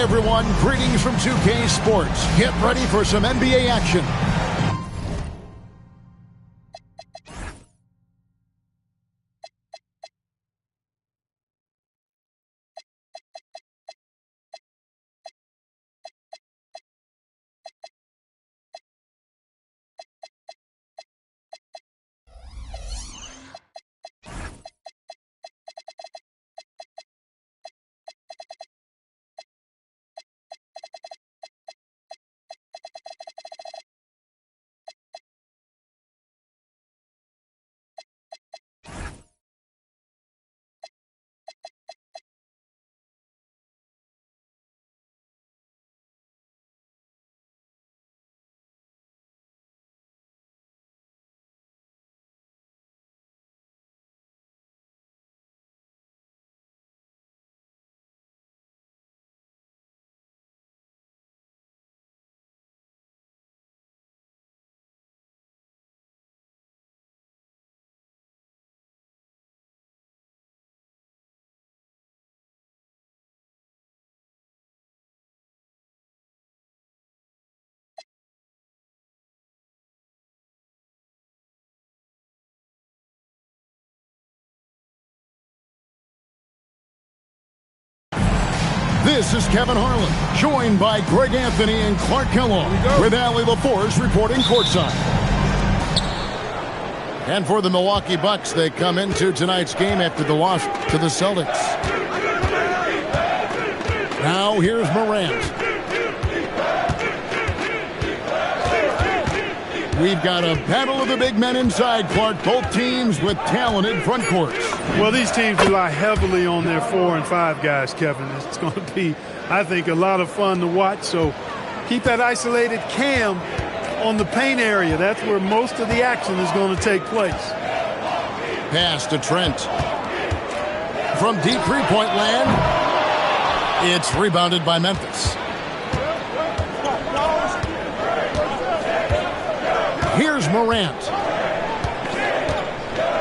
everyone, greetings from 2K Sports. Get ready for some NBA action. This is Kevin Harlan, joined by Greg Anthony and Clark Kellogg, with Allie LaForce reporting courtside. And for the Milwaukee Bucks, they come into tonight's game after the loss to the Celtics. Now here's Morant. We've got a battle of the big men inside, Clark. Both teams with talented front courts. Well, these teams rely heavily on their 4 and 5 guys, Kevin. It's going to be, I think, a lot of fun to watch. So keep that isolated Cam on the paint area. That's where most of the action is going to take place. Pass to Trent. From deep three-point land, it's rebounded by Memphis. Here's Morant.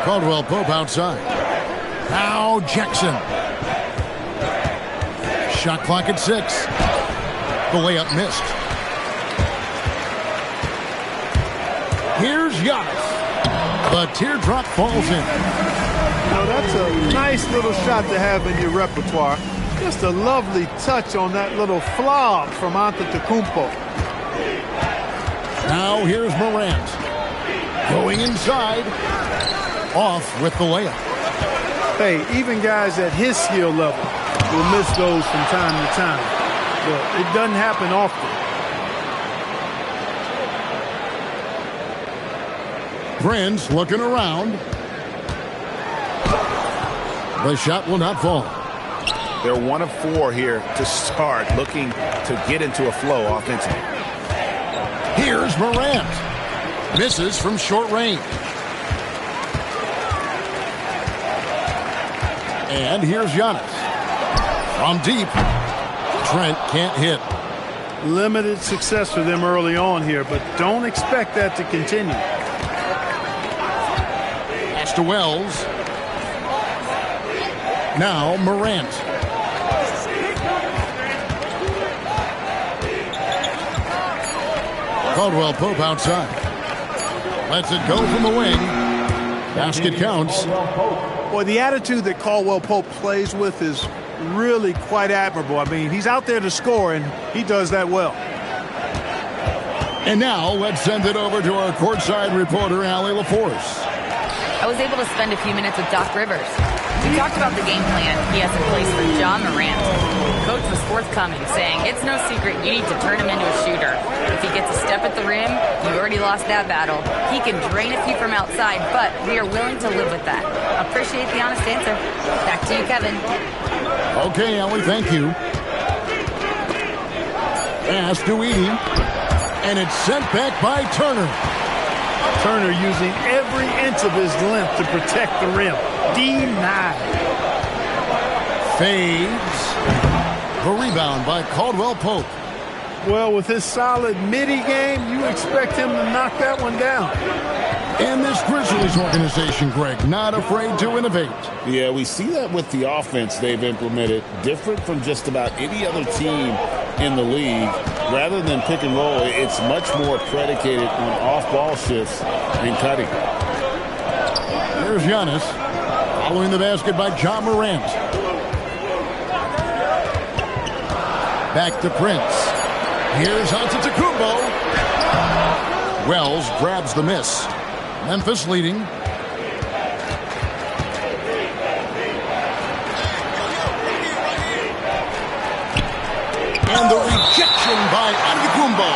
Caldwell Pope outside. Now Jackson. Shot clock at 6. The layup missed. Here's Giannis. The teardrop falls in. Now that's a nice little shot to have in your repertoire. Just a lovely touch on that little flop from Antetokounmpo. Now here's Morant. Going inside. Off with the layup. Hey, even guys at his skill level will miss those from time to time. But it doesn't happen often. Prince looking around. The shot will not fall. They're 1 of 4 here to start, looking to get into a flow offensively. Here's Morant. Misses from short range. And here's Giannis. From deep. Trent can't hit. Limited success for them early on here, but don't expect that to continue. Pass to Wells. Now Morant. Caldwell Pope outside. Lets it go from the wing. Basket counts. Boy, the attitude that Caldwell Pope plays with is really quite admirable. I mean, he's out there to score, and he does that well. And now let's send it over to our courtside reporter, Allie LaForce. I was able to spend a few minutes with Doc Rivers. We talked about the game plan he has in place for John Morant. Coach was forthcoming, saying it's no secret you need to turn him into a shooter. If he gets a step at the rim, you've already lost that battle. He can drain a few from outside, but we are willing to live with that. Appreciate the honest answer. Back to you, Kevin. Okay, Allie, thank you. Pass to Edey. And it's sent back by Turner. Turner using every inch of his length to protect the rim. Denied. Fades. The rebound by Caldwell Pope. Well, with his solid midi game, you expect him to knock that one down. And this Grizzlies organization, Greg, not afraid to innovate. Yeah, we see that with the offense they've implemented, different from just about any other team in the league. Rather than pick and roll, it's much more predicated on off-ball shifts and cutting. Here's Giannis, following the basket by John Morant. Back to Prince. Here's Antetokounmpo. Wells grabs the miss. Memphis leading. And the rejection by Antetokounmpo.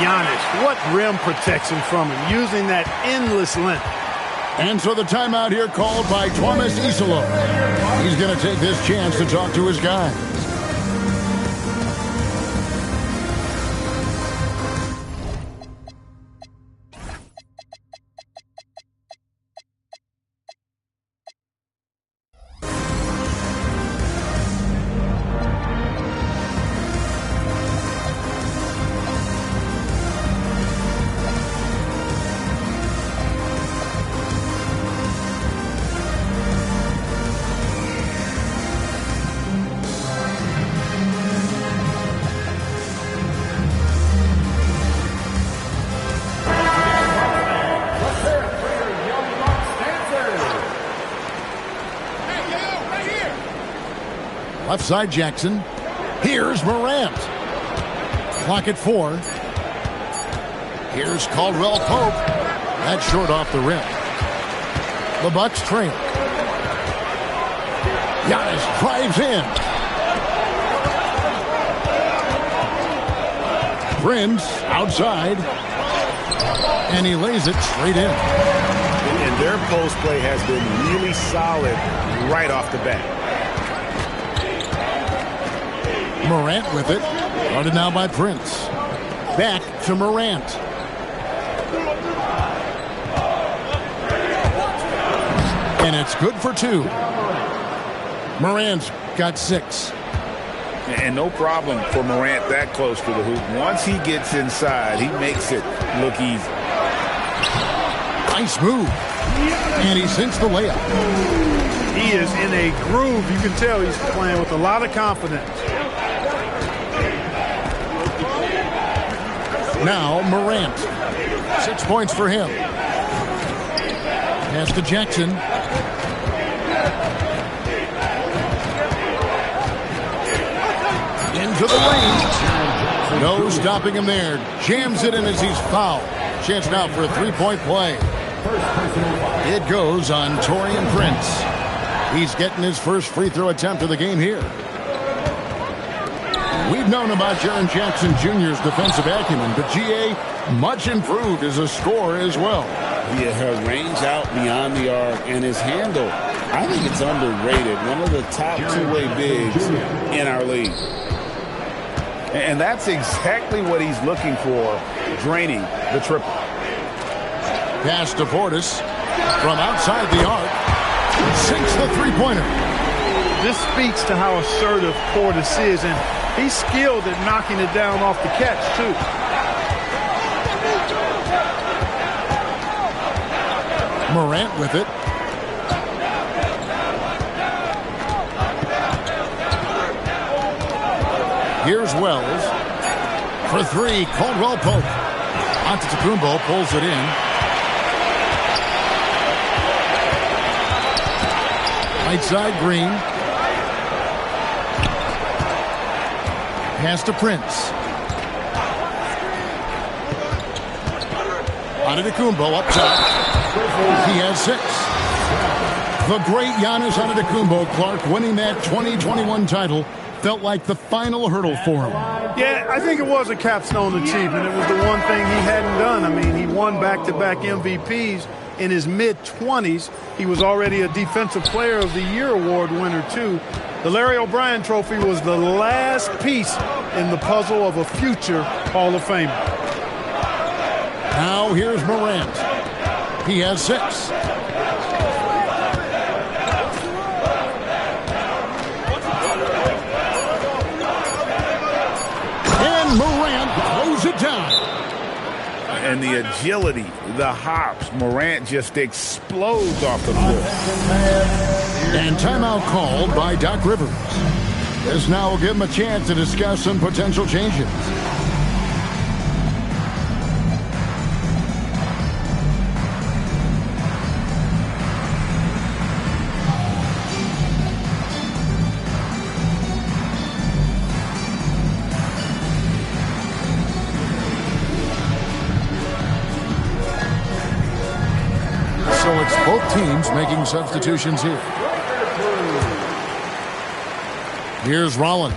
Giannis, what rim protection from him, using that endless length. And so the timeout here called by Thomas Isola. He's going to take this chance to talk to his guy. Left side Jackson. Here's Morant. Clock at 4. Here's Caldwell Pope. That's short off the rim. The Bucks trail. Giannis drives in. Prince outside. And he lays it straight in. And their post play has been really solid right off the bat. Morant with it. Guarded now by Prince. Back to Morant. And it's good for 2. Morant's got 6. And no problem for Morant that close to the hoop. Once he gets inside, he makes it look easy. Nice move. And he sinks the layup. He is in a groove. You can tell he's playing with a lot of confidence. Now Morant. 6 points for him. Pass to Jackson. Into the lane. No stopping him there. Jams it in as he's fouled. Chance now for a 3-point play. It goes on Taurean Prince. He's getting his first free throw attempt of the game here. We've known about Jaren Jackson Jr.'s defensive acumen, but G.A. much improved as a scorer as well. Yeah, range out beyond the arc, and his handle, I think it's underrated. One of the top two-way bigs in our league. And that's exactly what he's looking for, draining the triple. Pass to Portis from outside the arc. Sinks the three-pointer. This speaks to how assertive Portis is, and he's skilled at knocking it down off the catch, too. Morant with it. Here's Wells. For 3, Caldwell Pope. Antetokounmpo pulls it in. Right side Green. Pass to Prince. Antetokounmpo up top. He has 6. The great Giannis Antetokounmpo, Clark, winning that 2021 title felt like the final hurdle for him. Yeah, I think it was a capstone achievement. It was the one thing he hadn't done. I mean, he won back-to-back MVPs in his mid-20s. He was already a Defensive Player of the Year award winner, too. The Larry O'Brien Trophy was the last piece in the puzzle of a future Hall of Famer. Now here's Morant. He has 6. And And the agility, the hops, Morant just explodes off the floor. And timeout called by Doc Rivers. This now will give him a chance to discuss some potential changes. So it's both teams making substitutions here. Here's Rollins.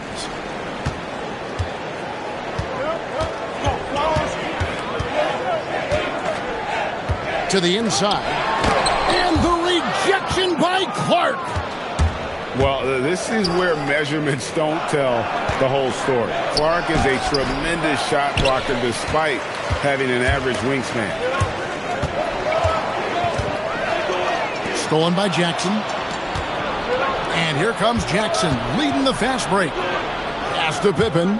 To the inside. And the rejection by Clark. Well, this is where measurements don't tell the whole story. Clark is a tremendous shot blocker despite having an average wingspan. Stolen by Jackson. And here comes Jackson leading the fast break. Pass to Pippen.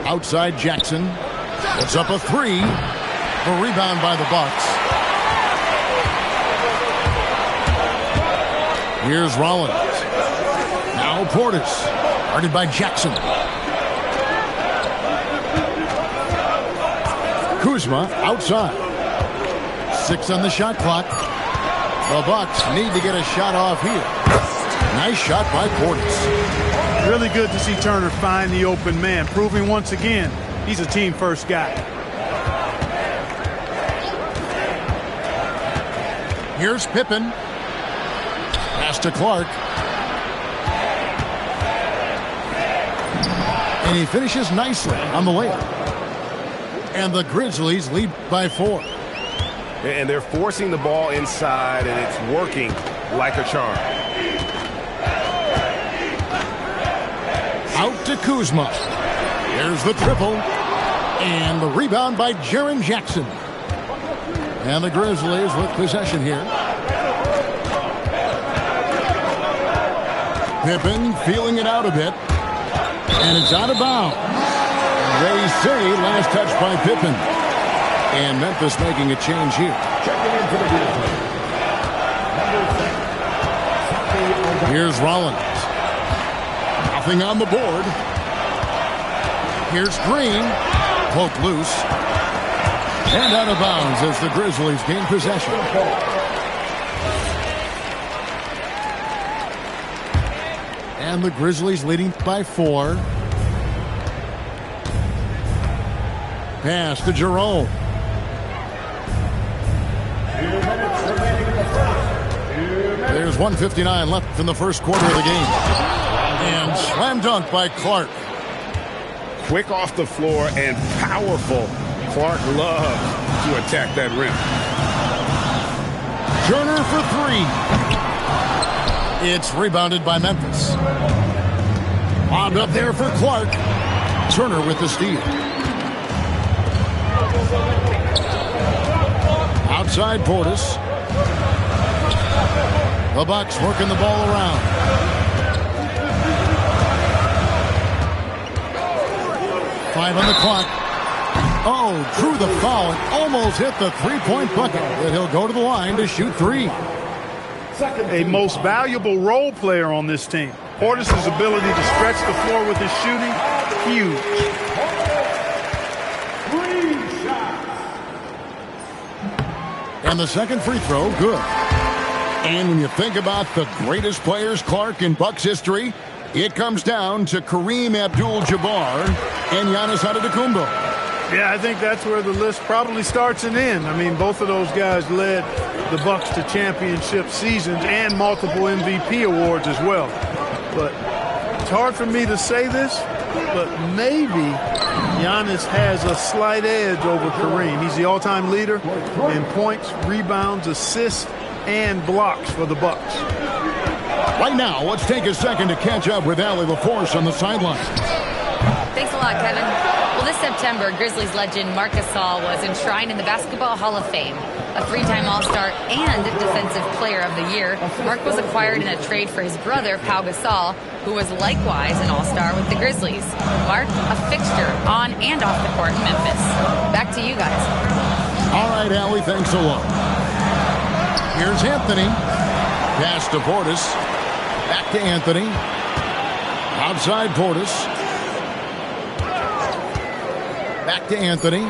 Outside Jackson. Puts up a three. A rebound by the Bucks. Here's Rollins. Now Portis. Guarded by Jackson. Kuzma outside. 6 on the shot clock. The Bucks need to get a shot off here. Nice shot by Portis. Really good to see Turner find the open man, proving once again he's a team-first guy. Here's Pippen. Pass to Clark. And he finishes nicely on the layup. And the Grizzlies lead by 4. And they're forcing the ball inside, and it's working like a charm. Out to Kuzma. Here's the triple. And the rebound by Jaren Jackson. And the Grizzlies with possession here. Pippen feeling it out a bit. And it's out of bounds. They say last touch by Pippen. And Memphis making a change here. Here's Rollins. Nothing on the board. Here's Green. Poke loose. And out of bounds as the Grizzlies gain possession. And the Grizzlies leading by 4. Pass to Jerome. There's 1:59 left in the first quarter of the game. And slam dunk by Clark. Quick off the floor and powerful. Clark loves to attack that rim. Turner for 3. It's rebounded by Memphis. Lobbed up there for Clark. Turner with the steal. Outside Portis. The Bucks working the ball around. Five on the clock. Oh, drew the foul and almost hit the three-point bucket. But he'll go to the line to shoot 3. A most valuable role player on this team. Portis' ability to stretch the floor with his shooting, huge. And the second free throw, good. And when you think about the greatest players, Clark, in Bucks history, it comes down to Kareem Abdul-Jabbar and Giannis Antetokounmpo. Yeah, I think that's where the list probably starts and ends. I mean, both of those guys led the Bucks to championship seasons and multiple MVP awards as well. But it's hard for me to say this, but maybe Giannis has a slight edge over Kareem. He's the all-time leader in points, rebounds, assists, and blocks for the Bucks. Right now, let's take a second to catch up with Allie LaForce on the sideline. Thanks a lot, Kevin. Well, this September, Grizzlies legend Marc Gasol was enshrined in the Basketball Hall of Fame. A three-time All-Star and Defensive Player of the Year, Marc was acquired in a trade for his brother, Pau Gasol, who was likewise an All-Star with the Grizzlies. Marc, a fixture on and off the court in Memphis. Back to you guys. All right, Allie, thanks a lot. Here's Anthony. Pass to Portis. Back to Anthony. Outside Portis. Back to Anthony.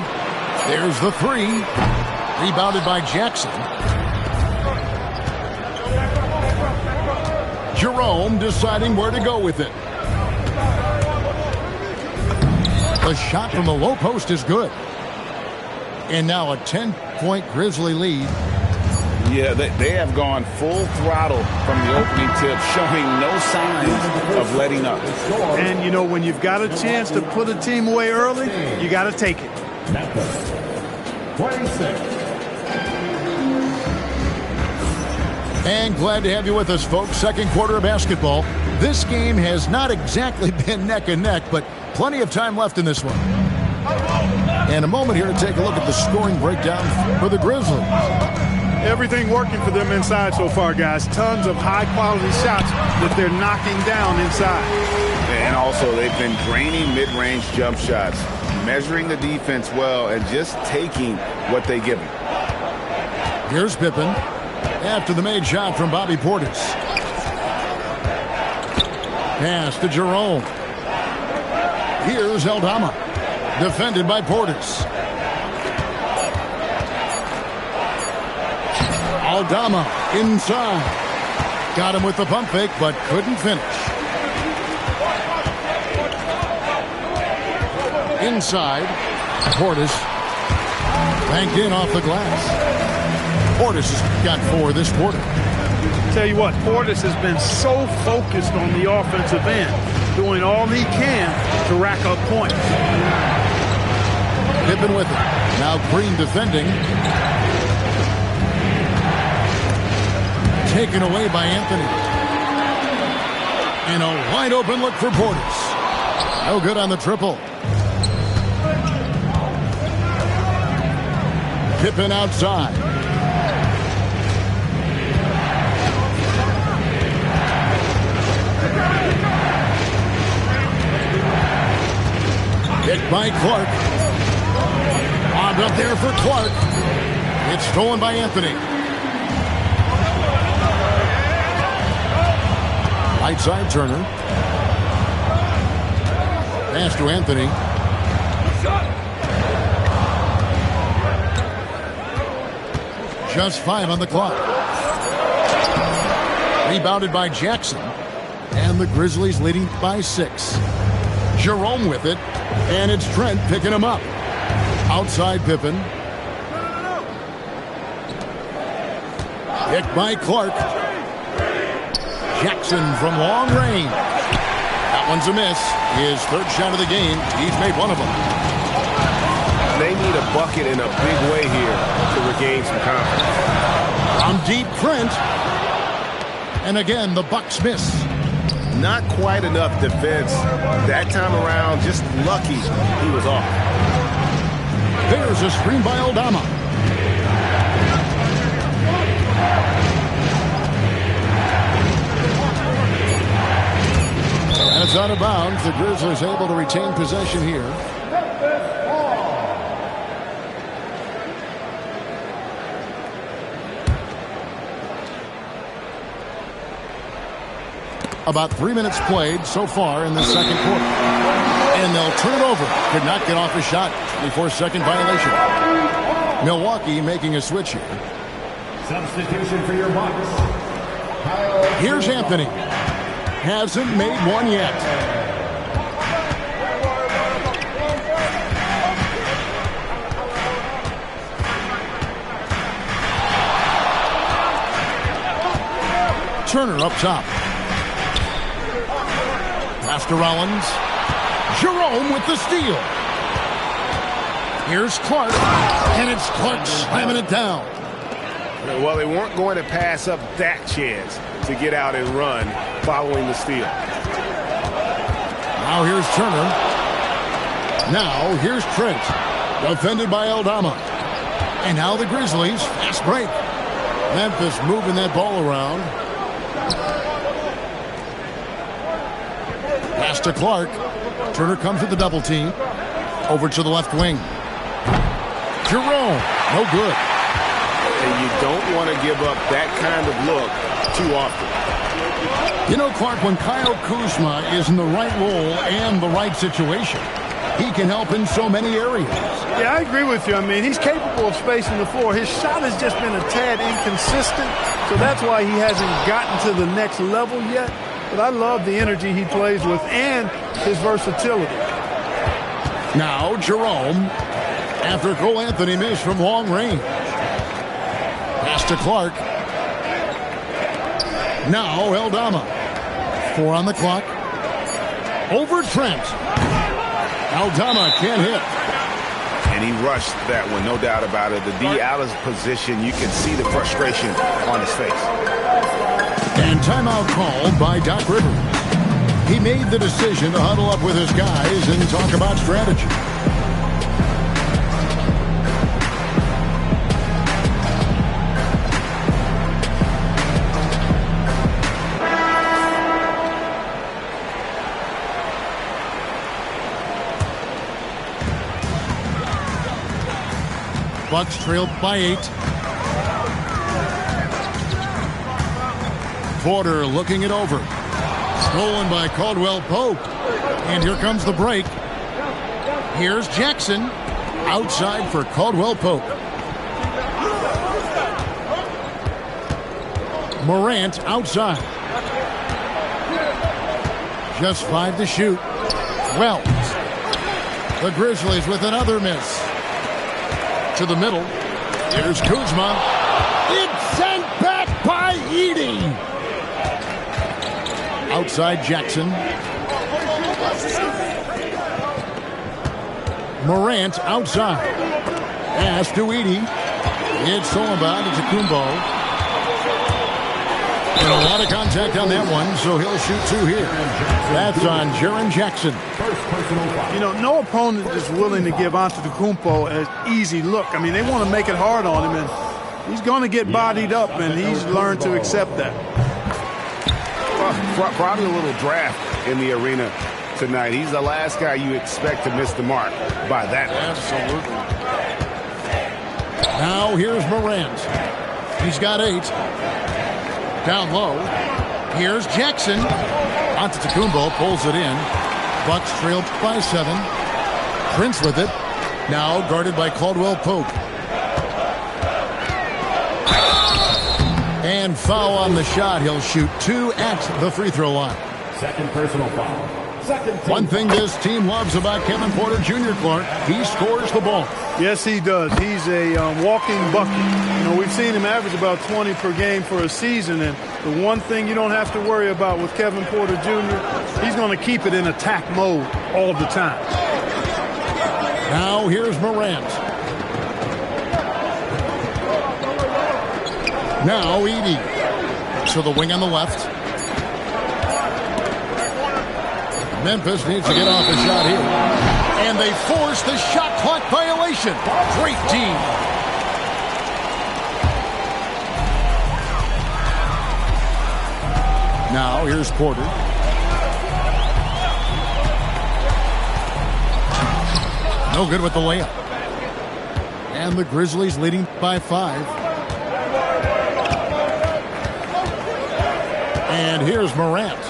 There's the three. Rebounded by Jackson. Jerome deciding where to go with it. The shot from the low post is good. And now a 10-point Grizzly lead. Yeah, they have gone full throttle from the opening tip, showing no signs of letting up. And, you know, when you've got a chance to put a team away early, you got to take it. 26. And glad to have you with us, folks. Second quarter of basketball. This game has not exactly been neck and neck, but plenty of time left in this one. And a moment here to take a look at the scoring breakdown for the Grizzlies. Everything working for them inside so far, guys. Tons of high-quality shots that they're knocking down inside. And also, they've been draining mid-range jump shots, measuring the defense well, and just taking what they give them. Here's Pippen after the made shot from Bobby Portis. Pass to Jerome. Here's Aldama, defended by Portis. Aldama inside. Got him with the pump fake, but couldn't finish. Inside, Portis banked in off the glass. Portis has got 4 this quarter. Tell you what, Portis has been so focused on the offensive end, doing all he can to rack up points. Pippen with it. Now Green defending. Taken away by Anthony. And a wide open look for Portis. No good on the triple. Pippen outside. Hit by Clark. Lobbed up there for Clark. It's stolen by Anthony. Right side Turner. Pass to Anthony. Just 5 on the clock. Rebounded by Jackson. And the Grizzlies leading by 6. Jerome with it. And it's Trent picking him up. Outside Pippen. Hit by Clark. Jackson from long range. That one's a miss. His third shot of the game. He's made one of them. They need a bucket in a big way here to regain some confidence. From deep, Trent. And again, the Bucks miss. Not quite enough defense. That time around, just lucky he was off. There's a screen by Aldama. And it's out of bounds. The Grizzlies able to retain possession here. About 3 minutes played so far in the second quarter. And they'll turn it over. Could not get off a shot before second violation. Milwaukee making a switch here. Substitution for your Bucks. Here's Anthony. Hasn't made one yet. Turner up top. Pass to Rollins. Jerome with the steal. Here's Clark. And it's Clark slamming it down. Well, they weren't going to pass up that chance to get out and run following the steal. Now here's Turner. Now here's Trent. Defended by Aldama. And now the Grizzlies. Fast break. Memphis moving that ball around. Pass to Clark. Turner comes with the double team. Over to the left wing. Jerome. No good. And you don't want to give up that kind of look too often. You know, Clark, when Kyle Kuzma is in the right role and the right situation, he can help in so many areas. Yeah, I agree with you. I mean, he's capable of spacing the floor. His shot has just been a tad inconsistent, so that's why he hasn't gotten to the next level yet. But I love the energy he plays with and his versatility. Now Jerome, after Cole Anthony missed from long range. Pass to Clark. Now Aldama. 4 on the clock. Over Trent. Aldama can't hit. And he rushed that one, no doubt about it. The D out of position, you can see the frustration on his face. And timeout called by Doc Rivers. He made the decision to huddle up with his guys and talk about strategy. Bucks trailed by 8. Porter looking it over. Stolen by Caldwell Pope. And here comes the break. Here's Jackson. Outside for Caldwell Pope. Morant outside. Just 5 to shoot. Wells. The Grizzlies with another miss. To the middle. Here's Kuzma. It's sent back by Edey. Outside Jackson. Morant outside. Pass to Edey. It's Solomon to Kumbo. And a lot of contact on that one, so he'll shoot 2 here. That's on Jaren Jackson. You know, no opponent is willing to give Antetokounmpo an easy look. I mean, they want to make it hard on him, and he's going to get bodied up, and he's learned to accept that. Probably a little draft in the arena tonight. He's the last guy you expect to miss the mark by that. Absolutely. Now here's Morant. He's got 8. Down low. Here's Jackson. Antetokounmpo pulls it in. Bucks trailed by 7. Prince with it. Now guarded by Caldwell Pope. And foul on the shot. He'll shoot 2 at the free throw line. Second personal foul. One thing this team loves about Kevin Porter Jr., Clark, he scores the ball. Yes, he does. He's a walking bucket. You know, we've seen him average about 20 per game for a season, and the one thing you don't have to worry about with Kevin Porter Jr., he's going to keep it in attack mode all the time. Now here's Morant. Now Edey. To the wing on the left. Memphis needs to get off a shot here. And they force the shot clock violation. Great team. Now here's Porter. No good with the layup. And the Grizzlies leading by 5. And here's Morant.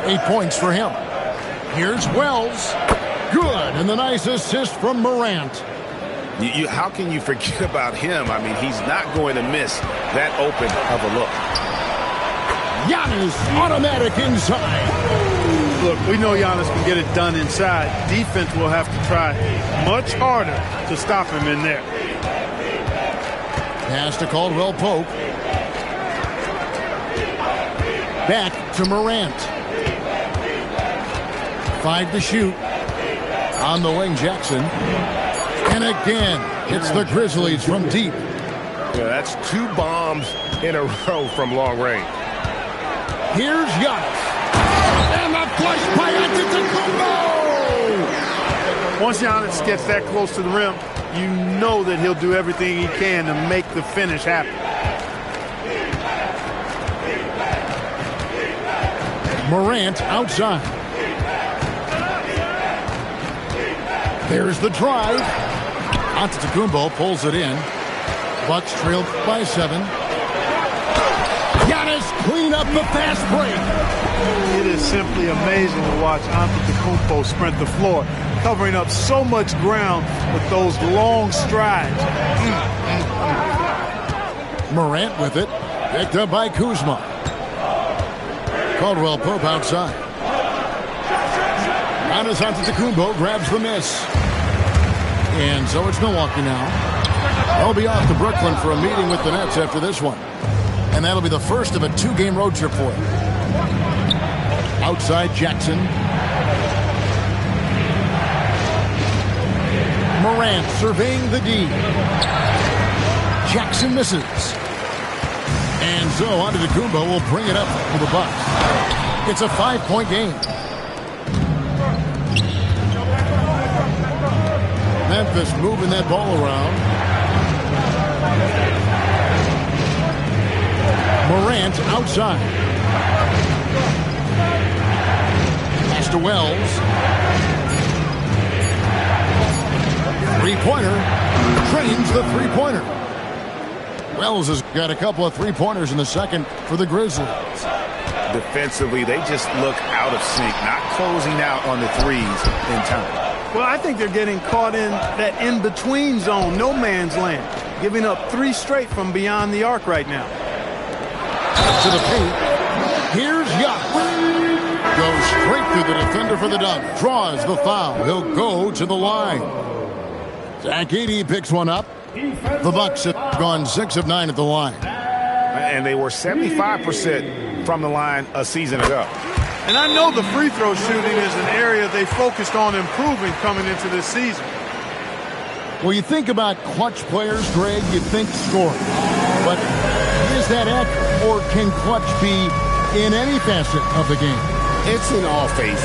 8 points for him. Here's Wells. Good. And the nice assist from Morant. How can you forget about him? I mean, he's not going to miss that open of a look. Giannis automatic inside. Look, we know Giannis can get it done inside. Defense will have to try much harder to stop him in there. Pass to Caldwell Pope. Back to Morant. 5 to shoot. On the wing, Jackson. And again, it's the Grizzlies from deep. Yeah, that's 2 bombs in a row from long range. Here's Giannis. And the flush by Antetokounmpo. Once Giannis gets that close to the rim, you know that he'll do everything he can to make the finish happen. Morant outside. There's the drive. Antetokounmpo pulls it in. Bucks trailed by 7. Giannis clean up the fast break. It is simply amazing to watch Antetokounmpo sprint the floor, covering up so much ground with those long strides. Morant with it. Picked up by Kuzma. Caldwell Pope outside. Giannis Antetokounmpo grabs the miss. And so it's Milwaukee now. They'll be off to Brooklyn for a meeting with the Nets after this one. And that'll be the first of a 2-game road trip for them. Outside Jackson. Morant surveying the D. Jackson misses. And so Antetokounmpo will bring it up for the Bucks. It's a 5-point game. Memphis moving that ball around. Morant outside. Pass to Wells. Three-pointer. Trains the three-pointer. Wells has got a couple of three-pointers in the second for the Grizzlies. Defensively, they just look out of sync, not closing out on the threes in time. Well, I think they're getting caught in that in-between zone, no man's land, giving up 3 straight from beyond the arc right now. To the paint. Here's Giannis. Goes straight through the defender for the dunk. Draws the foul. He'll go to the line. Zach Edey picks one up. The Bucks have gone 6 of 9 at the line. And they were 75% from the line a season ago. And I know the free throw shooting is an area they focused on improving coming into this season. Well, you think about clutch players, Greg, you think scoring. But is that accurate, or can clutch be in any facet of the game? It's in all phases.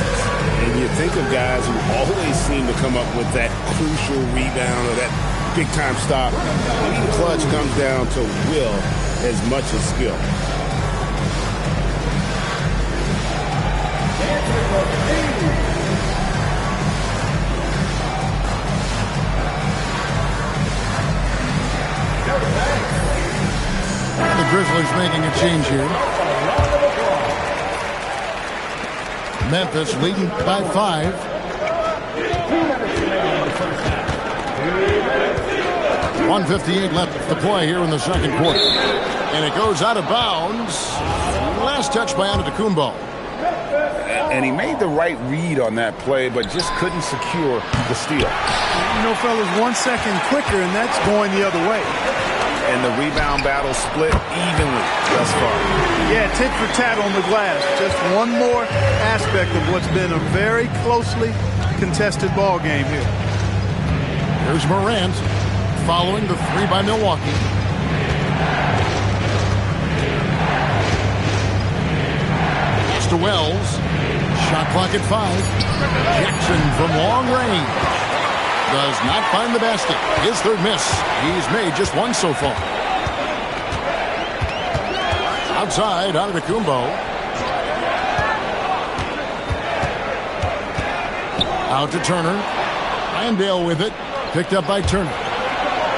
And you think of guys who always seem to come up with that crucial rebound or that big-time stop. Being clutch comes down to will as much as skill. The Grizzlies making a change here. Memphis leading by 5. .158 left to play here in the second quarter. And it goes out of bounds. Last touch by Antetokounmpo. And he made the right read on that play, but just couldn't secure the steal. You know, fellas, 1 second quicker, and that's going the other way. And the rebound battle split evenly thus far. Yeah, tit for tat on the glass. Just one more aspect of what's been a very closely contested ball game here. Here's Morant following the 3 by Milwaukee. Pass to Wells. Shot clock at 5. Jackson from long range. Does not find the basket. His third miss. He's made just 1 so far. Outside, Antetokounmpo. Out to Turner. Landale with it. Picked up by Turner.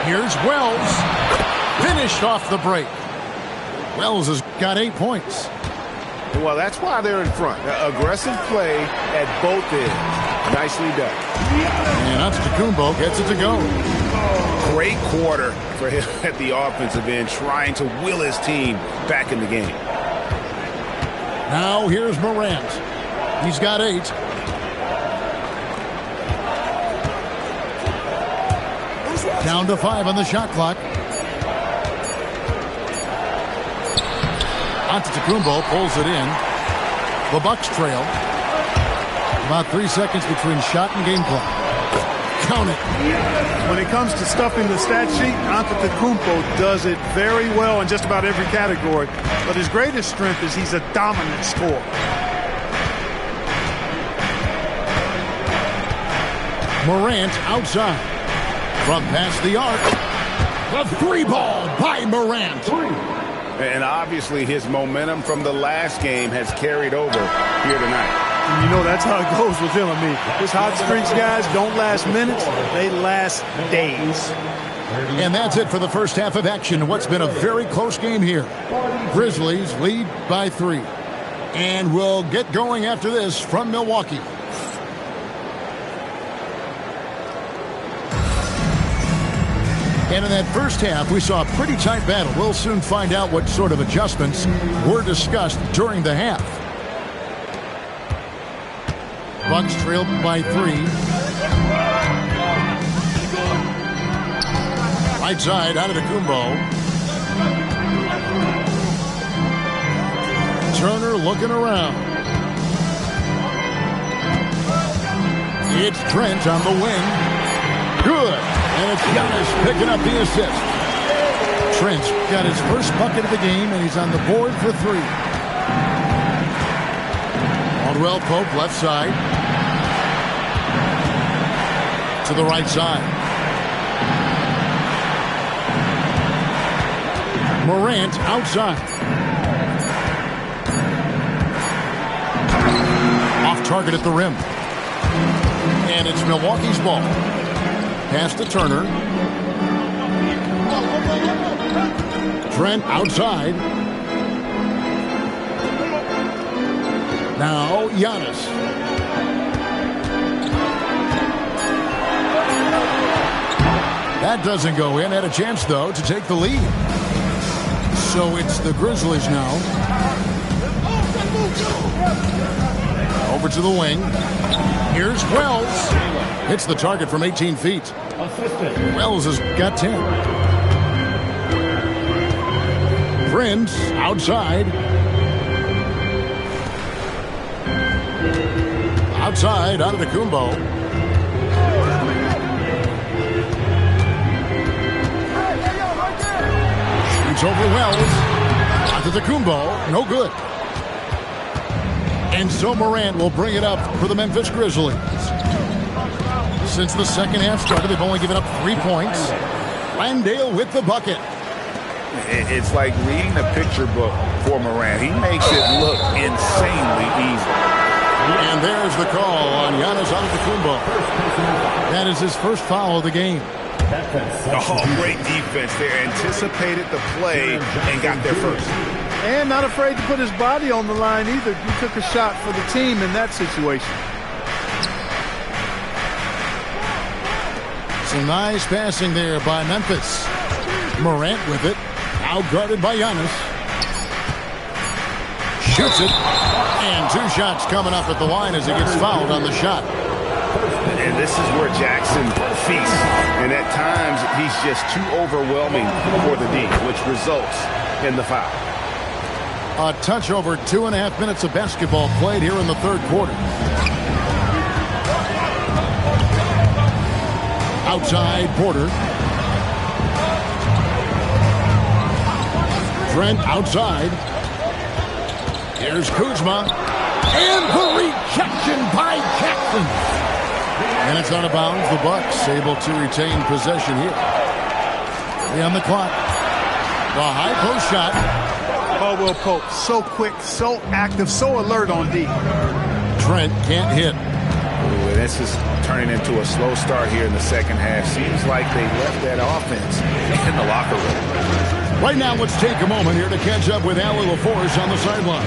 Here's Wells. Finished off the break. Wells has got 8 points. Well, that's why they're in front. Aggressive play at both ends. Nicely done. And Antetokounmpo gets it to go. Great quarter for him at the offensive end, trying to will his team back in the game. Now here's Morant. He's got 8. Down to 5 on the shot clock. Antetokounmpo pulls it in. The Bucks trail. About 3 seconds between shot and game clock. Count it. When it comes to stuffing the stat sheet, Antetokounmpo does it very well in just about every category. But his greatest strength is he's a dominant scorer. Morant outside. From past the arc. The three ball by Morant. And obviously his momentum from the last game has carried over here tonight. And you know that's how it goes with him. I mean, his hot streaks, guys, don't last minutes. They last days. And that's it for the first half of action. What's been a very close game here. Grizzlies lead by 3. And we'll get going after this from Milwaukee. And in that first half, we saw a pretty tight battle. We'll soon find out what sort of adjustments were discussed during the half. Bucks trailed by 3. Right side, Antetokounmpo. Turner looking around. It's Trent on the wing. Good. And it's Giannis picking up the assist. Trent's got his first bucket of the game, and he's on the board for 3. Caldwell Pope left side. To the right side. Morant outside. Off target at the rim. And it's Milwaukee's ball. Pass to Turner. Trent outside. Now Giannis. That doesn't go in. Had a chance, though, to take the lead. So it's the Grizzlies now. Over to the wing. Here's Wells. Hits the target from 18 feet. Wells has got 10. Prince outside. Outside, Antetokounmpo. Shoots over Wells. Antetokounmpo, no good. And so Morant will bring it up for the Memphis Grizzlies. Since the second half started, they've only given up 3 points. Landale with the bucket. It's like reading a picture book for Morant. He makes it look insanely easy. And there's the call on Giannis Antetokounmpo. That is his first foul of the game. Oh, great defense there. Anticipated the play and got there first. And not afraid to put his body on the line either. He took a shot for the team in that situation. Some nice passing there by Memphis. Morant with it. Out guarded by Giannis. Shoots it. And 2 shots coming up at the line as he gets fouled on the shot. And this is where Jackson feasts. And at times, he's just too overwhelming for the D, which results in the foul. A touch over 2.5 minutes of basketball played here in the third quarter. Outside, Porter. Trent outside. Here's Kuzma. And the rejection by Jackson. And it's out of bounds. The Bucks able to retain possession here. 3 on the clock. The high post shot. Caldwell Pope, so quick, so active, so alert on D. Trent can't hit. Ooh, this is turning into a slow start here in the second half. Seems like they left that offense in the locker room. Right now, let's take a moment here to catch up with Allie LaForce on the sideline.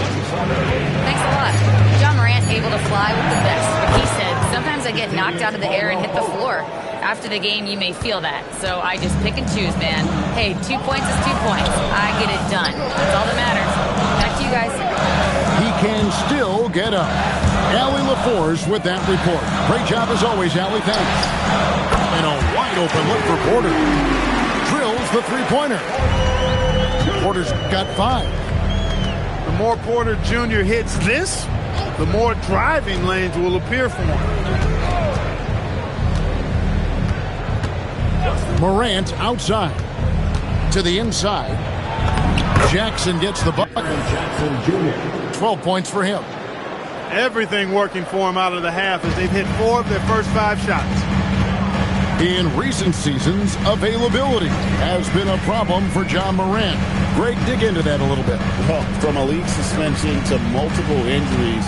Thanks a lot. John Morant able to fly with the best. But he said, sometimes I get knocked out of the air and hit the floor. After the game, you may feel that. So I just pick and choose, man. Hey, 2 points is 2 points. I get it done. That's all that matters. Back to you guys. He can still get up. Allie LaForce with that report. Great job as always, Allie. Thanks. And a wide open look for Porter. Drills the three-pointer. Porter's got 5. The more Porter Jr. hits this, the more driving lanes will appear for him. Morant outside. To the inside. Jackson gets the bucket. Jackson Jr. 12 points for him. Everything working for him out of the half as they've hit 4 of their first 5 shots. In recent seasons, availability has been a problem for Ja Morant. Greg, dig into that a little bit. Well, from a league suspension to multiple injuries,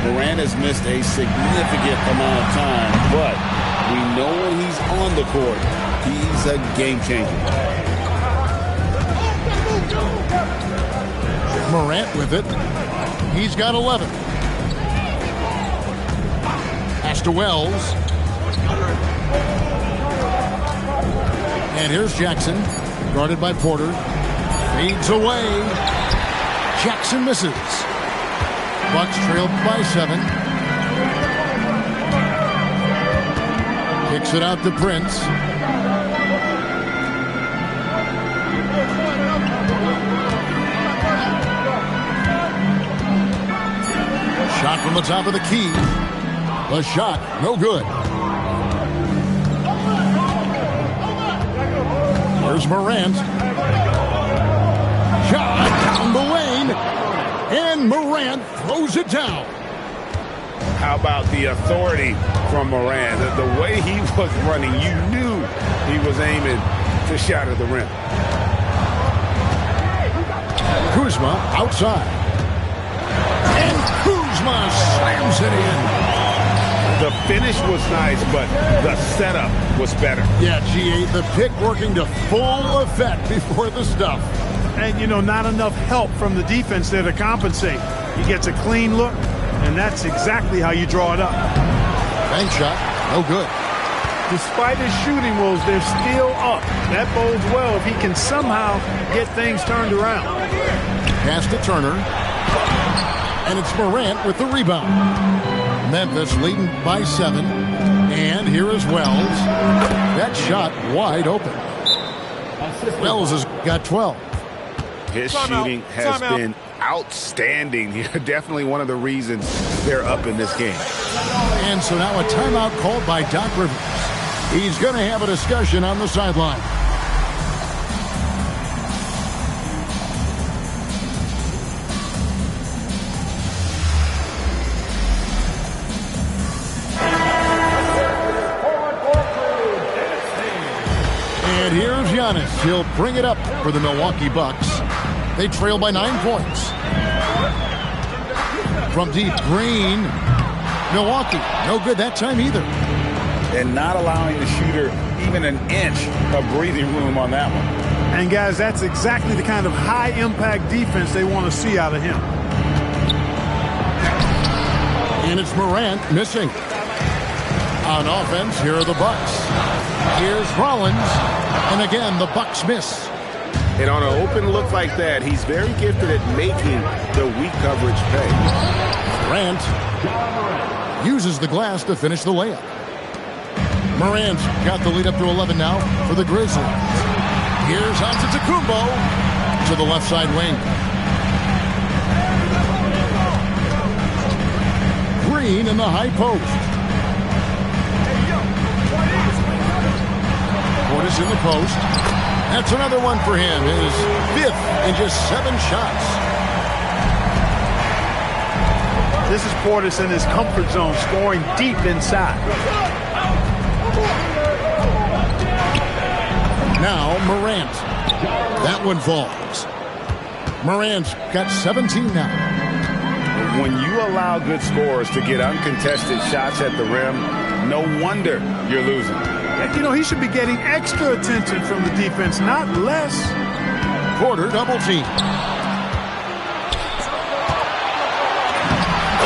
Morant has missed a significant amount of time, but we know when he's on the court, he's a game changer. Morant with it. He's got 11. Pass to Wells. And here's Jackson, guarded by Porter. Fades away. Jackson misses. Bucks trail by 7. Kicks it out to Prince. Shot from the top of the key. The shot, no good. Here's Morant. Shot down the lane. And Morant throws it down. How about the authority from Morant? The way he was running, you knew he was aiming to shatter the rim. Kuzma outside. And Kuzma slams it in. The finish was nice, but the setup was better. Yeah, G8, the pick working to full effect before the stuff. And, you know, not enough help from the defense there to compensate. He gets a clean look, and that's exactly how you draw it up. Bank shot, no good. Despite his shooting woes, they're still up. That bodes well if he can somehow get things turned around. Pass to Turner. And it's Morant with the rebound. Memphis leading by 7. And here is Wells. That shot wide open. Wells has got 12. His shooting has been outstanding. Definitely one of the reasons they're up in this game. And so now a timeout called by Doc Rivers. He's going to have a discussion on the sideline. And here's Giannis. He'll bring it up for the Milwaukee Bucks. They trail by 9 points. From deep, Green. Milwaukee, no good that time either. And not allowing the shooter even an inch of breathing room on that one. And, guys, that's exactly the kind of high-impact defense they want to see out of him. And it's Morant missing. On offense, here are the Bucks. Here's Rollins. And again, the Bucks miss. And on an open look like that, he's very gifted at making the weak coverage pay. Morant uses the glass to finish the layup. Morant's got the lead up to 11 now for the Grizzlies. Here's Antetokounmpo to the left side wing. Green in the high post. Portis in the post. That's another one for him. His 5th in just 7 shots. This is Portis in his comfort zone, scoring deep inside. Now Morant. That one falls. Morant's got 17 now. When you allow good scorers to get uncontested shots at the rim, no wonder you're losing. You know, he should be getting extra attention from the defense, not less. Porter double team.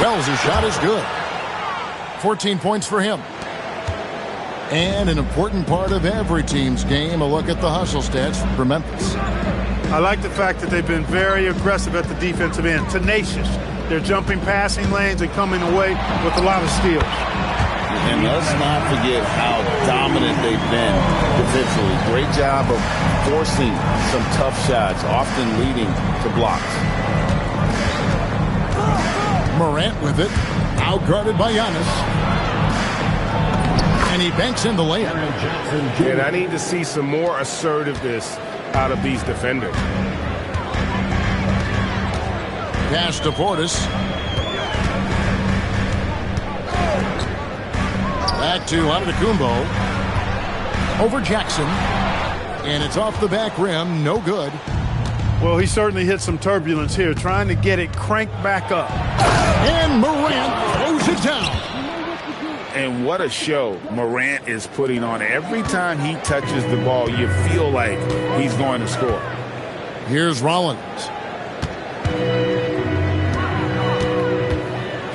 Wells' shot is good. 14 points for him. And an important part of every team's game, a look at the hustle stats for Memphis. I like the fact that they've been very aggressive at the defensive end, tenacious. They're jumping passing lanes and coming away with a lot of steals. And let's not forget how dominant they've been defensively. Great job of forcing some tough shots, often leading to blocks. Morant with it, outguarded by Giannis. And he banks in the layup. And I need to see some more assertiveness out of these defenders. Pass to Portis. Back to Antetokounmpo. over Jackson. And it's off the back rim. No good. Well, he certainly hit some turbulence here, trying to get it cranked back up. And Morant throws it down. And what a show Morant is putting on. Every time he touches the ball, you feel like he's going to score. Here's Rollins.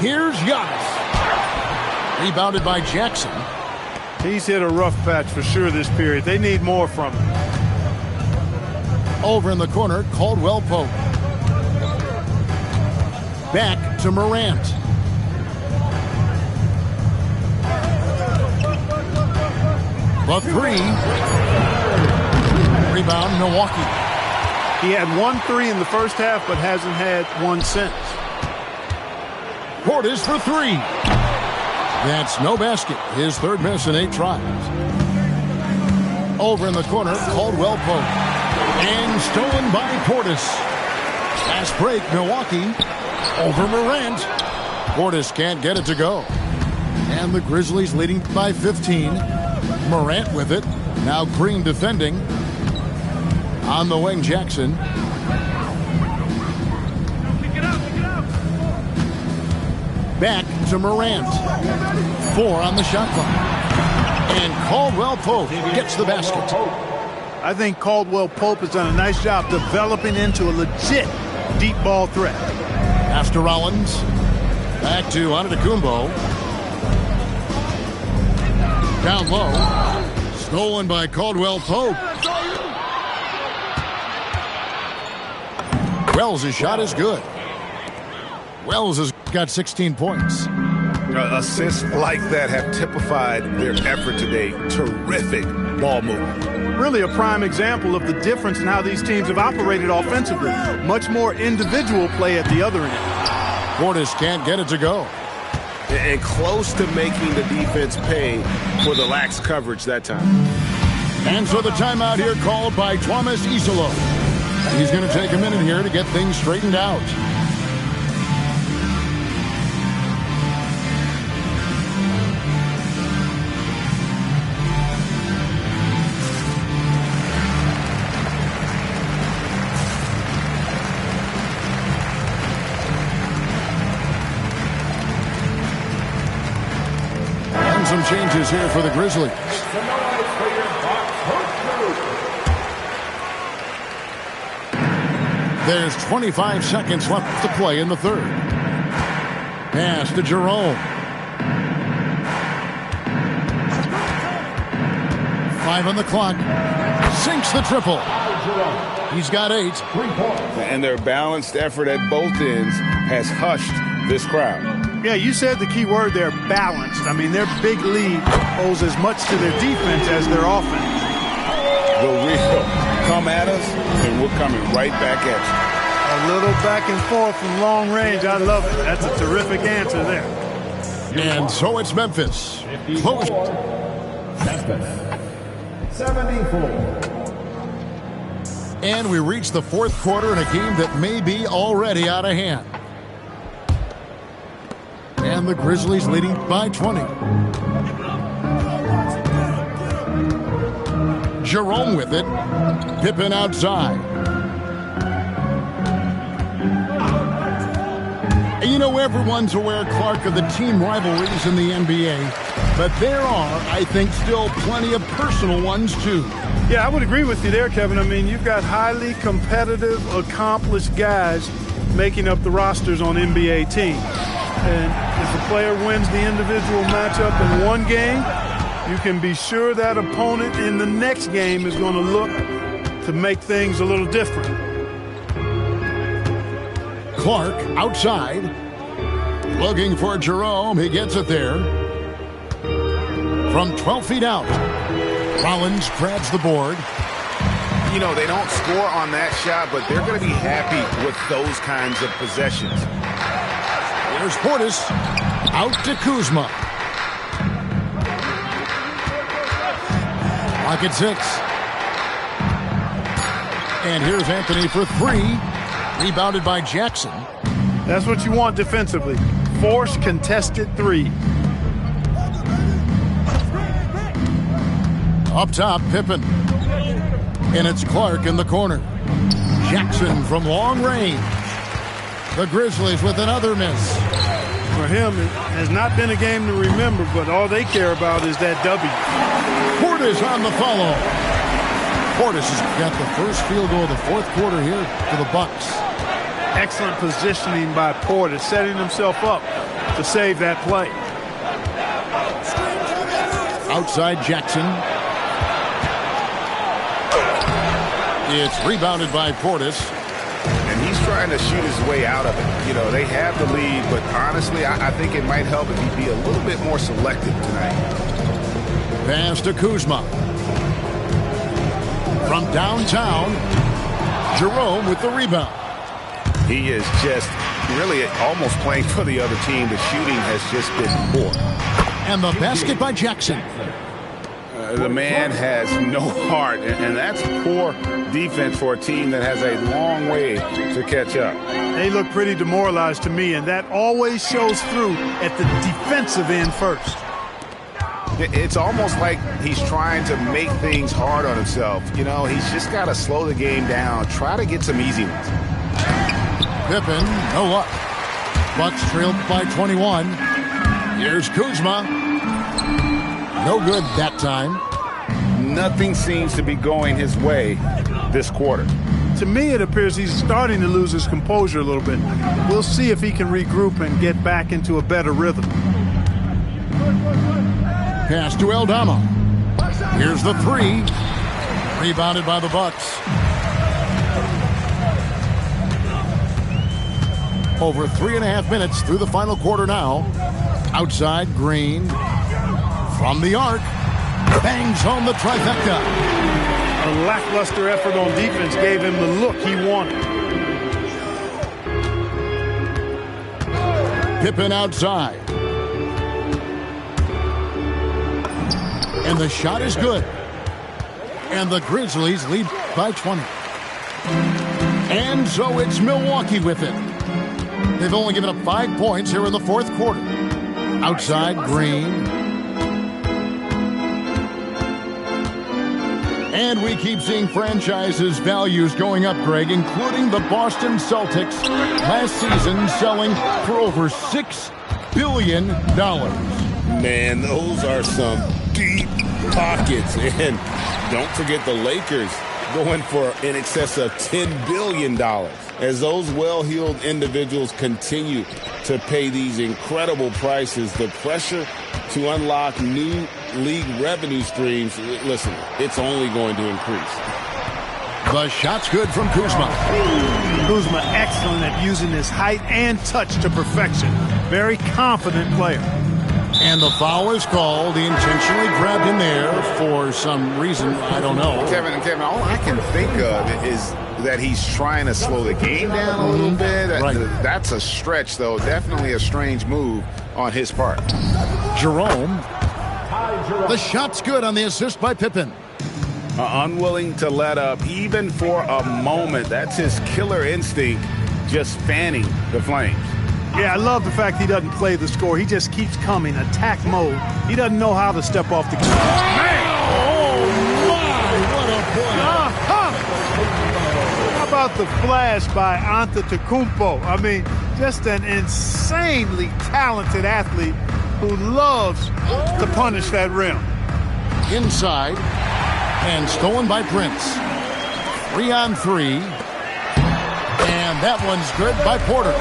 Here's Giannis. Rebounded by Jackson. He's hit a rough patch for sure this period. They need more from him. Over in the corner, Caldwell Pope. Back to Morant. The three. Rebound, Milwaukee. He had 1 3 in the first half, but hasn't had one since. Portis for three. That's no basket. His third miss in 8 tries. Over in the corner, Caldwell Pope. And stolen by Portis. Fast break, Milwaukee. Over Morant. Portis can't get it to go. And the Grizzlies leading by 15. Morant with it. Now Green defending. On the wing, Jackson. Back to Morant. 4 on the shot clock. And Caldwell Pope gets the basket. I think Caldwell Pope has done a nice job developing into a legit deep ball threat. After Rollins. Back to Antetokounmpo. Down low. Stolen by Caldwell Pope. Wells' shot is good. Wells has got 16 points. Assists like that have typified their effort today. Terrific ball movement. Really a prime example of the difference in how these teams have operated offensively. Much more individual play at the other end. Portis can't get it to go. And close to making the defense pay for the lax coverage that time. And so the timeout here called by Thomas Isolo. He's going to take a minute here to get things straightened out. Some changes here for the Grizzlies. There's 25 seconds left to play in the third. Pass to Jerome. 5 on the clock. Sinks the triple. He's got 8. And their balanced effort at both ends has hushed this crowd. Yeah, you said the key word there, balanced. I mean, their big lead owes as much to their defense as their offense. The real come at us, and we're coming right back at you. A little back and forth from long range. I love it. That's a terrific answer there. And so it's Memphis. Close. 74. And we reach the fourth quarter in a game that may be already out of hand. And the Grizzlies leading by 20. Jerome with it. Pippen outside. You know, everyone's aware, Clark, of the team rivalries in the NBA. But there are, I think, still plenty of personal ones, too. Yeah, I would agree with you there, Kevin. I mean, you've got highly competitive, accomplished guys making up the rosters on NBA teams. And if a player wins the individual matchup in one game, you can be sure that opponent in the next game is going to look to make things a little different. Clark outside. Looking for Jerome. He gets it there. From 12 feet out. Rollins grabs the board. You know, they don't score on that shot, but they're going to be happy with those kinds of possessions. There's Portis. Out to Kuzma. Clock at 6. And here's Anthony for 3. Rebounded by Jackson. That's what you want defensively. Force contested 3. Up top, Pippen. And it's Clark in the corner. Jackson from long range. The Grizzlies with another miss. For him, it has not been a game to remember, but all they care about is that W. Portis on the follow. Portis has got the first field goal of the fourth quarter here for the Bucks. Excellent positioning by Portis, setting himself up to save that play. Outside Jackson. It's rebounded by Portis. And he's trying to shoot his way out of it. You know, they have the lead, but honestly, I think it might help if he be a little bit more selective tonight. Pass to Kuzma. From downtown, Jerome with the rebound. He is just really almost playing for the other team. The shooting has just been poor. And the basket by Jackson. The man has no heart, and that's poor defense for a team that has a long way to catch up. They look pretty demoralized to me, and that always shows through at the defensive end first. It's almost like he's trying to make things hard on himself. You know, he's just got to slow the game down, try to get some easy ones. Pippen, no luck. Bucks trailed by 21. Here's Kuzma. No good that time. Nothing seems to be going his way this quarter. To me, it appears he's starting to lose his composure a little bit. We'll see if he can regroup and get back into a better rhythm. Pass to Aldama. Here's the three. Rebounded by the Bucks. Over 3.5 minutes through the final quarter now. Outside, Green. From the arc. Bangs home the trifecta. A lackluster effort on defense gave him the look he wanted. Pippen outside. And the shot is good. And the Grizzlies lead by 20. And so it's Milwaukee with it. They've only given up 5 points here in the fourth quarter. Outside, Green. And we keep seeing franchises' values going up, Greg, including the Boston Celtics last season selling for over $6 billion. Man, those are some deep pockets. And don't forget the Lakers going for in excess of $10 billion. As those well-heeled individuals continue to pay these incredible prices, the pressure to unlock new league revenue streams, listen, it's only going to increase. The shot's good from Kuzma. Kuzma excellent at using his height and touch to perfection. Very confident player. And the foul is called. He intentionally grabbed him there for some reason. I don't know. Kevin, all I can think of is that he's trying to slow the game down a little bit. Right. That's a stretch, though. Definitely a strange move on his part. Jerome. The shot's good on the assist by Pippen. Unwilling to let up even for a moment. That's his killer instinct, just fanning the flames. Yeah, I love the fact he doesn't play the score. He just keeps coming, attack mode. He doesn't know how to step off the gas. Man! Oh, my! What a play! How about the flash by Antetokounmpo? I mean, just an insanely talented athlete who loves to punish that rim. Inside, and stolen by Prince. 3-on-3. And that one's good by Porter.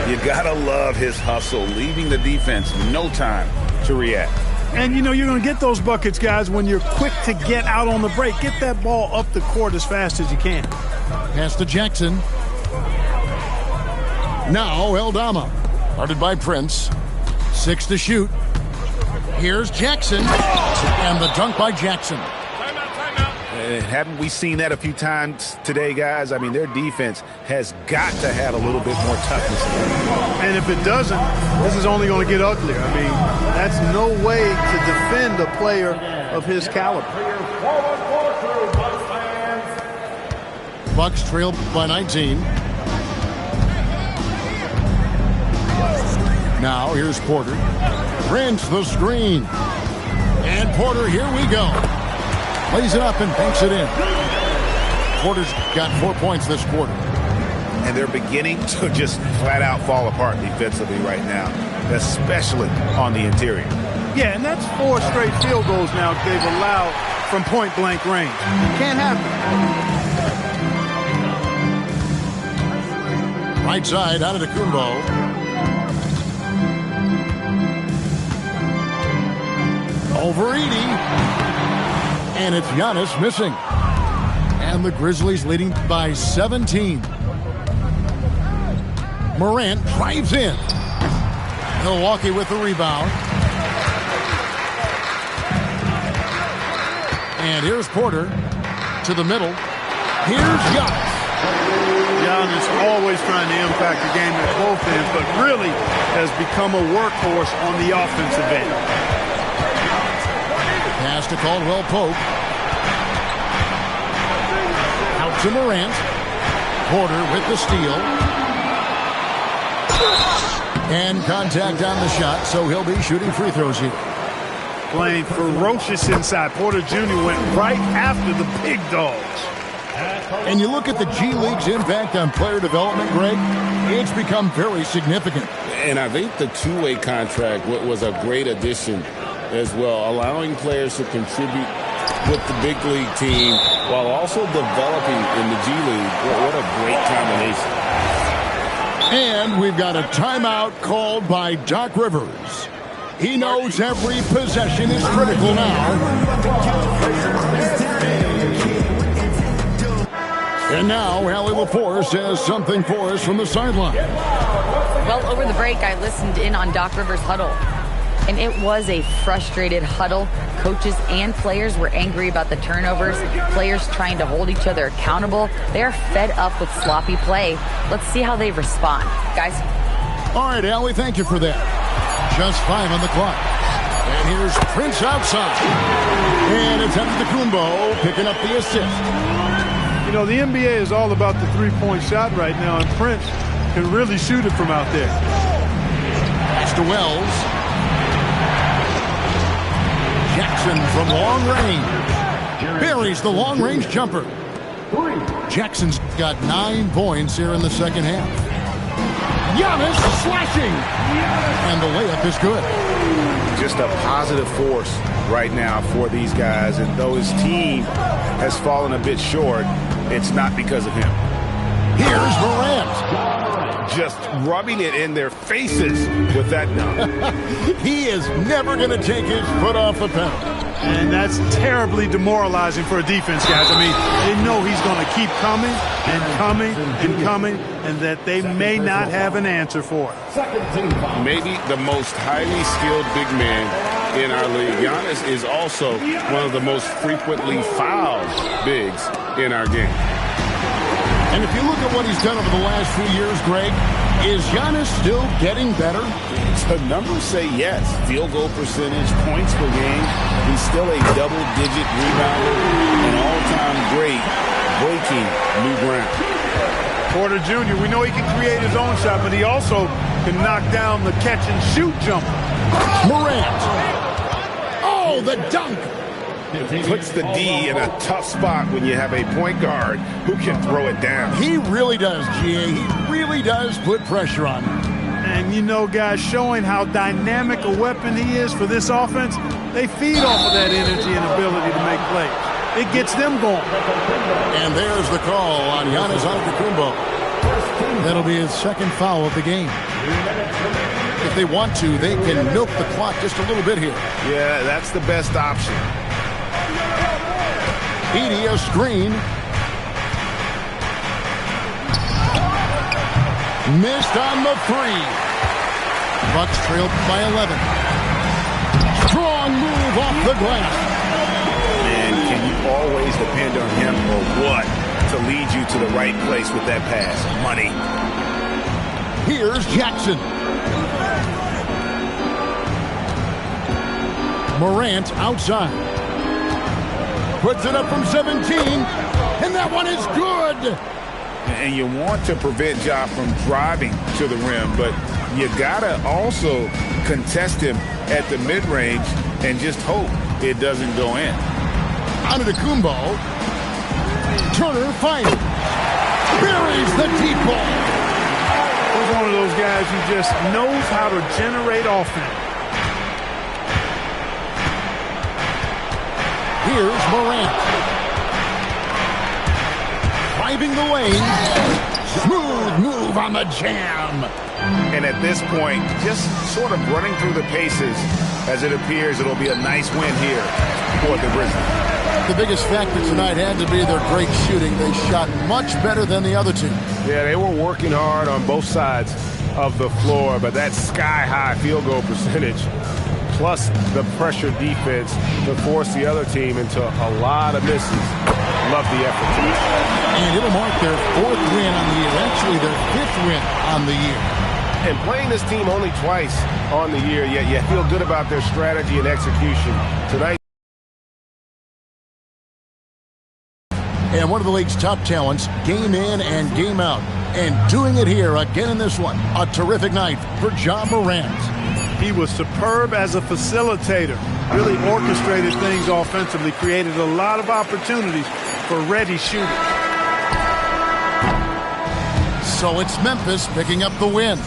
You gotta love his hustle, leaving the defense no time to react. And, you know, you're going to get those buckets, guys, when you're quick to get out on the break. Get that ball up the court as fast as you can. Pass to Jackson. Now Aldama. Guarded by Prince. 6 to shoot. Here's Jackson. And the dunk by Jackson. Haven't we seen that a few times today, guys? I mean, their defense has got to have a little bit more toughness. And if it doesn't, this is only going to get uglier. I mean, that's no way to defend a player of his caliber. Bucks trailed by 19. Now here's Porter. Prince the screen. And Porter, here we go. Plays it up and banks it in. Porter's got 4 points this quarter. And they're beginning to just flat out fall apart defensively right now, especially on the interior. Yeah, and that's 4 straight field goals now they've allowed from point-blank range. Can't happen. Right side, Antetokounmpo. Over Edey. And it's Giannis missing. And the Grizzlies leading by 17. Morant drives in. Milwaukee with the rebound. And here's Porter to the middle. Here's Giannis. Giannis always trying to impact the game at both ends, but really has become a workhorse on the offensive end. Pass to Caldwell Pope. Out to Morant. Porter with the steal. And contact on the shot, so he'll be shooting free throws here. Playing ferocious inside. Porter Jr. went right after the big dogs. And you look at the G League's impact on player development, Greg, it's become very significant. And I think the two-way contract was a great addition as well, allowing players to contribute with the big league team while also developing in the G League. What a great combination. And we've got a timeout called by Doc Rivers. He knows every possession is critical now. And now, Allie LaForce has something for us from the sideline. Well, over the break, I listened in on Doc Rivers' huddle. And it was a frustrated huddle. Coaches and players were angry about the turnovers. Players trying to hold each other accountable. They're fed up with sloppy play. Let's see how they respond. Guys? All right, Allie, thank you for that. Just 5 on the clock. And here's Prince outside. And it's Antetokounmpo picking up the assist. You know, the NBA is all about the three-point shot right now, and Prince can really shoot it from out there. Pass to Wells. Jackson from long range. Buries the long-range jumper. Jackson's got 9 points here in the second half. Giannis slashing. And the layup is good. Just a positive force right now for these guys. And though his team has fallen a bit short, it's not because of him. Here's Morant. Just rubbing it in their faces with that dunk. He is never going to take his foot off the pedal. And that's terribly demoralizing for a defense, guys. I mean, they know he's going to keep coming and coming and coming, and that they may not have an answer for it. Maybe the most highly skilled big man in our league. Giannis is also one of the most frequently fouled bigs in our game. And if you look at what he's done over the last few years, Greg, is Giannis still getting better? The numbers say yes. Field goal percentage, points per game. He's still a double-digit rebounder, an all-time great, breaking new ground. Porter Jr., we know he can create his own shot, but he also can knock down the catch-and-shoot jumper. Morant. Oh, the dunk. Puts the D in a tough spot when you have a point guard who can throw it down. He really does, G.A. He really does put pressure on him. And, you know, guys, showing how dynamic a weapon he is for this offense, they feed off of that energy and ability to make plays. It gets them going. And there's the call on Giannis Antetokounmpo. That'll be his second foul of the game. If they want to, they can milk the clock just a little bit here. Yeah, that's the best option. Edey, a screen. Missed on the 3. Bucks trailed by 11. Strong move off the glass. Man, can you always depend on him or what to lead you to the right place with that pass? Money. Here's Jackson. Morant outside. Puts it up from 17. And that one is good. And you want to prevent Ja from driving to the rim, but you gotta also contest him at the mid-range and just hope it doesn't go in. Antetokounmpo. Turner finds. Buries the deep ball. He's one of those guys who just knows how to generate offense. Here's Morant. Driving the lane. Smooth move on the jam. And at this point, just sort of running through the paces, as it appears it'll be a nice win here for the Grizzlies. The biggest factor tonight had to be their great shooting. They shot much better than the other two. Yeah, they were working hard on both sides of the floor, but that sky-high field goal percentage, plus the pressure defense to force the other team into a lot of misses. Love the effort tonight. And it'll mark their 4th win on the year, actually their 5th win on the year. And playing this team only twice on the year, yet you feel good about their strategy and execution tonight. And one of the league's top talents, game in and game out. And doing it here again in this one. A terrific night for Ja Morant. He was superb as a facilitator. Really orchestrated things offensively. Created a lot of opportunities for ready shooting. So it's Memphis picking up the win.